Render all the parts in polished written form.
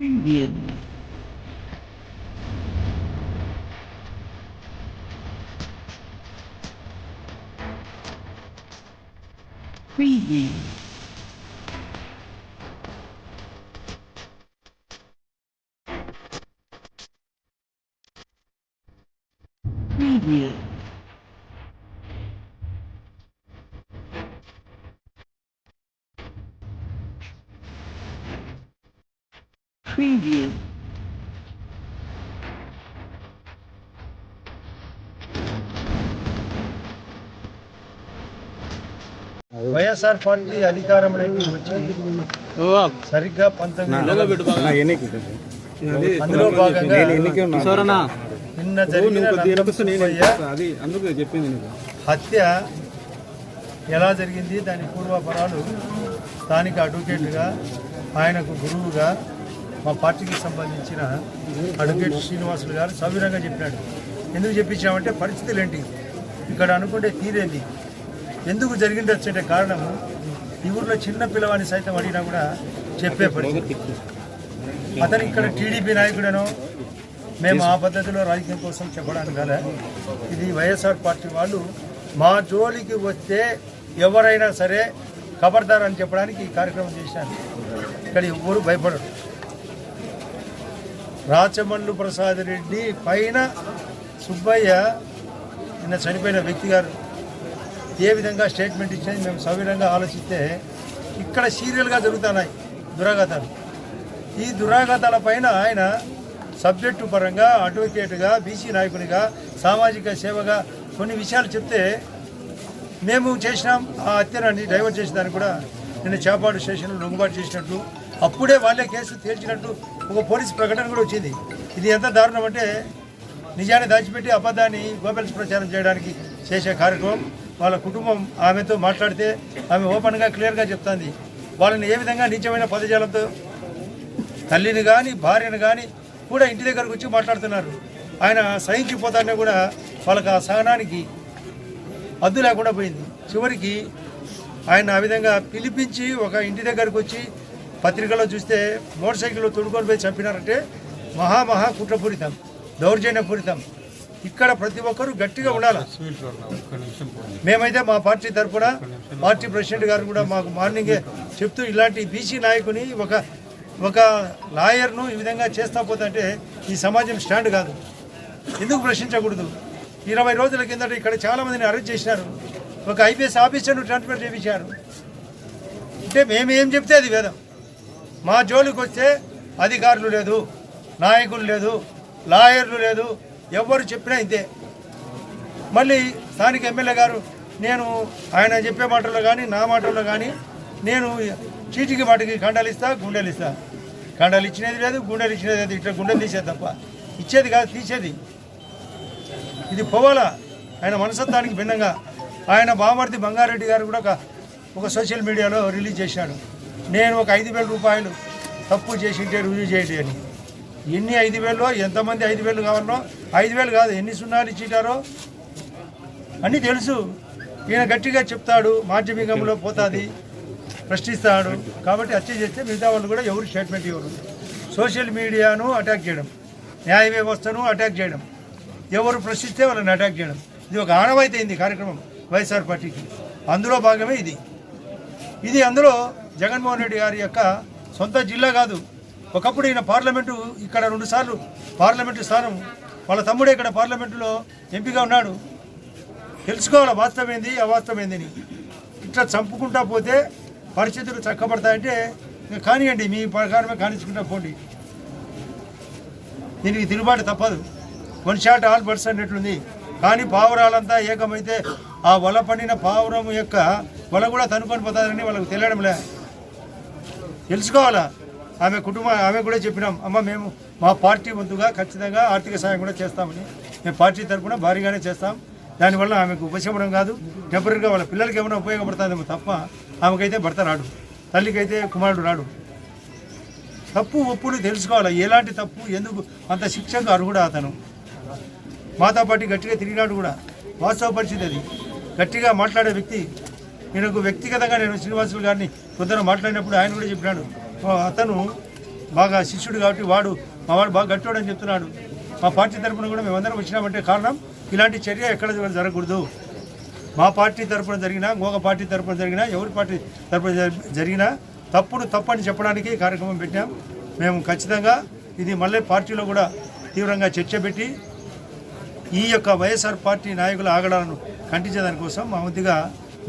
Indian. Preview. Preview. Preview. YSR party అధికారంలోకి వచ్చి సరిగ్గా 19 అందులో భాగంగా నిన్న జరిగిన హత్య ఎలా జరిగింది, దాని పూర్వాపరాలు స్థానిక అడ్వకేట్గా, ఆయనకు గురువుగా మా పార్టీకి సంబంధించిన అడ్వకేట్ శ్రీనివాసులు గారు సవివరంగా చెప్పినాడు. ఎందుకు చెప్పించామంటే పరిస్థితులు ఏంటి, ఇక్కడ అనుకుంటే తీరేంది, ఎందుకు జరిగిందొచ్చే కారణము ఈ ఊర్లో చిన్న పిల్లవాడిని సైతం అడిగినా కూడా చెప్పే పరిస్థితి. అతను ఇక్కడ టీడీపీ నాయకుడనో మేము ఆ పద్ధతిలో రాజకీయం కోసం చెప్పడానికి కదా, ఇది వైఎస్ఆర్ పార్టీ వాళ్ళు మా జోలికి వస్తే ఎవరైనా సరే ఖబర్దార్ అని చెప్పడానికి ఈ కార్యక్రమం చేశాను. ఇక్కడ ఎవరు భయపడరు. రాచమల్లు ప్రసాద్ రెడ్డి పైన సుబ్బయ్య నిన్న చనిపోయిన వ్యక్తి గారు ఏ విధంగా స్టేట్మెంట్ ఇచ్చేది మేము సవివరంగా ఆలోచిస్తే ఇక్కడ సీరియల్గా జరుగుతున్నాయి దురాఘాతాలు. ఈ దురాఘాతాల పైన ఆయన సబ్జెక్టు పరంగా అడ్వకేట్గా, బీసీ నాయకునిగా, సామాజిక సేవగా కొన్ని విషయాలు చెప్తే మేము చేసినాం. ఆ హత్యనాన్ని డైవర్ట్ చేసేదానికి కూడా నిన్న చేపాడు స్టేషన్లో లొంగుబాటు చేసినట్టు, అప్పుడే వాళ్ళే కేసు తేల్చినట్టు ఒక పోలీసు ప్రకటన కూడా వచ్చింది. ఇది ఎంత దారుణం అంటే నిజాన్ని దాచిపెట్టి అబద్ధాన్ని గోబెల్స్ ప్రచారం చేయడానికి చేసే కార్యక్రమం. వాళ్ళ కుటుంబం ఆమెతో మాట్లాడితే ఆమె ఓపెన్గా క్లియర్గా చెప్తుంది వాళ్ళని ఏ విధంగా నీచమైన పదజాలంతో తల్లిని కానీ భార్యను కానీ కూడా ఇంటి దగ్గరకు వచ్చి మాట్లాడుతున్నారు. ఆయన సహించిపోతానే కూడా వాళ్ళకి ఆ సహనానికి అద్దు లేకుండా పోయింది. చివరికి ఆయన ఆ విధంగా పిలిపించి ఒక ఇంటి దగ్గరకు వచ్చి పత్రికలో చూస్తే మోటార్ సైకిల్లో తొడుకొని పోయి చంపినారంటే మహా కుట్రపూరితం, దౌర్జన్యపూరితం. ఇక్కడ ప్రతి ఒక్కరూ గట్టిగా ఉండాలి. మేమైతే మా పార్టీ తరఫున పార్టీ ప్రెసిడెంట్ గారు కూడా మాకు మార్నింగే చెప్తూ ఇలాంటి బీసీ నాయకుని ఒక లాయర్ను ఈ విధంగా చేస్తా పోతుంటే ఈ సమాజం స్టాండ్ కాదు, ఎందుకు ప్రశ్నించకూడదు. 20 రోజుల కిందట ఇక్కడ చాలామందిని అరెస్ట్ చేసినారు. ఒక ఐపీఎస్ ఆఫీసర్ను ట్రాన్స్ఫర్ చేయించారు. అంటే మేమేం చెప్తే అది వేదం. మా జోలికి వస్తే అధికారులు లేదు, నాయకులు లేదు, లాయర్లు లేదు, ఎవరు చెప్పినా ఇంతే. మళ్ళీ స్థానిక ఎమ్మెల్యే గారు నేను ఆయన చెప్పే మాటల్లో కానీ నా మాటల్లో కానీ నేను చీటికి మాటికి ఖండాలు ఇస్తా, గుండెలు ఇస్తా. ఖండాలు ఇచ్చినది లేదు, గుండెలు ఇచ్చినది లేదు. ఇట్లా గుండెలు తీసేది తప్ప ఇచ్చేది కాదు, తీసేది. ఇది పోవాలా ఆయన మనస్తత్వానికి భిన్నంగా. ఆయన బామర్ది బంగారెడ్డి గారు కూడా ఒక సోషల్ మీడియాలో రిలీజ్ చేశాడు. నేను ఒక 5,000 రూపాయలు తప్పు చేసింటే రుజువు చేయండి అని. ఎన్ని 5,000 ఎంతమంది 5,000 కావాలనో 5,000 కాదు, ఎన్ని సున్నాలు ఇచ్చిటారో అన్నీ తెలుసు. ఈయన గట్టిగా చెప్తాడు, మాధ్యమికంలో పోతుంది, ప్రశ్నిస్తాడు. కాబట్టి హత్య చేస్తే మిగతా వాళ్ళు కూడా ఎవరు స్టేట్మెంట్ ఇవ్వరు. సోషల్ మీడియాను అటాక్ చేయడం, న్యాయ వ్యవస్థను అటాక్ చేయడం, ఎవరు ప్రశ్నిస్తే వాళ్ళని అటాక్ చేయడం, ఇది ఒక ఆనవాయితీ అయింది కార్యక్రమం వైఎస్ఆర్ పార్టీకి. అందులో భాగమే ఇది. అందులో జగన్మోహన్ రెడ్డి గారి యొక్క సొంత జిల్లా కాదు. ఒకప్పుడు ఈయన పార్లమెంటు ఇక్కడ 2 సార్లు పార్లమెంటు స్థానం, వాళ్ళ తమ్ముడే ఇక్కడ పార్లమెంటులో ఎంపీగా ఉన్నాడు. తెలుసుకోవాలి వాస్తవం ఏంది, అవాస్తవం ఏందని. ఇట్లా చంపుకుంటా పోతే పరిస్థితులు చక్కబడతాయంటే కానివ్వండి, మీ ప్రకారమే కానించుకుంటా పోండి. దీనికి తిరుగుబాటు తప్పదు. 1 షాట్ ఆల్ బర్డ్స్ అన్నట్లుంది. కానీ పావురాలంతా ఏకమైతే ఆ వల పండిన పావురం యొక్క వల కూడా తనుకొని పోతారని వాళ్ళకు తెలియడంలే. తెలుసుకోవాలా. ఆమె కూడా చెప్పినాం, అమ్మ మేము మా పార్టీ వంతుగా ఖచ్చితంగా ఆర్థిక సాయం కూడా చేస్తామని. మేము పార్టీ తరఫున భారీగానే చేస్తాం. దానివల్ల ఆమెకు ఉపశమనం కాదు, టెంపరీగా వాళ్ళ పిల్లలకి ఏమైనా ఉపయోగపడుతుందేమో తప్ప ఆమెకైతే భర్త రాడు, తల్లికైతే కుమారుడు రాడు. తప్పు ఒప్పులు తెలుసుకోవాలి. ఎలాంటి తప్పు, ఎందుకు అంత శిక్షకు అర్హుడా అతను. మాతో పాటు గట్టిగా తిరిగినాడు కూడా, వాస్తవ పరిస్థితి అది. గట్టిగా మాట్లాడే వ్యక్తి. నేను వ్యక్తిగతంగా నేను శ్రీనివాసులు గారిని కొందరు మాట్లాడినప్పుడు ఆయన కూడా చెప్పినాడు, అతను బాగా శిష్యుడు కాబట్టి మా వాడు బాగా గట్టివాడు అని చెప్తున్నాడు. మా పార్టీ తరఫున కూడా మేమందరం వచ్చినామంటే కారణం ఇలాంటి చర్య ఎక్కడ జరగకూడదు. మా పార్టీ తరఫున జరిగినా, ఇంకొక పార్టీ తరఫున జరిగినా, ఎవరి పార్టీ తరఫున జరిగినా తప్పని చెప్పడానికి కార్యక్రమం పెట్టాం. మేము ఖచ్చితంగా ఇది మళ్ళీ పార్టీలో కూడా తీవ్రంగా చర్చ పెట్టి ఈ యొక్క వైఎస్ఆర్ పార్టీ నాయకుల ఆగడాలను ఖండించేదానికోసం మా వంతుగా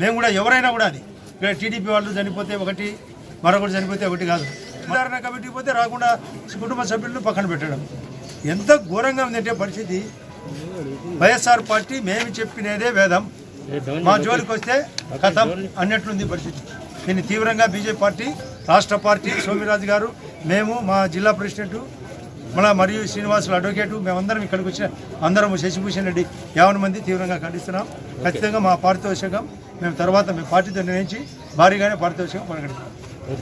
మేము కూడా ఎవరైనా కూడా అది ఇక్కడ టీడీపీ వాళ్ళు చనిపోతే ఒకటి, మరొకటి చనిపోతే ఒకటి కాదు. ఉదాహరణ కమిటీ పోతే రాకుండా కుటుంబ సభ్యులను పక్కన పెట్టడం ఎంత ఘోరంగా ఉందంటే పరిస్థితి. వైఎస్ఆర్ పార్టీ మేము చెప్పినదే వేదం, మా జోలికి వస్తే కథం అన్నట్లుంది పరిస్థితి. దీన్ని తీవ్రంగా బీజేపీ పార్టీ, రాష్ట్ర పార్టీ, సోమిరాజు గారు, మేము, మా జిల్లా ప్రెసిడెంట్ మరియు శ్రీనివాసులు అడ్వకేటు, మేమందరం ఇక్కడికి వచ్చిన అందరం, శశిభూషణ్ రెడ్డి 50 మంది తీవ్రంగా ఖండిస్తున్నాం. ఖచ్చితంగా మా పారితోషికం మేము పార్టీతో నిర్ణయించి భారీగానే పారితోషికం ప్రకటిస్తాం.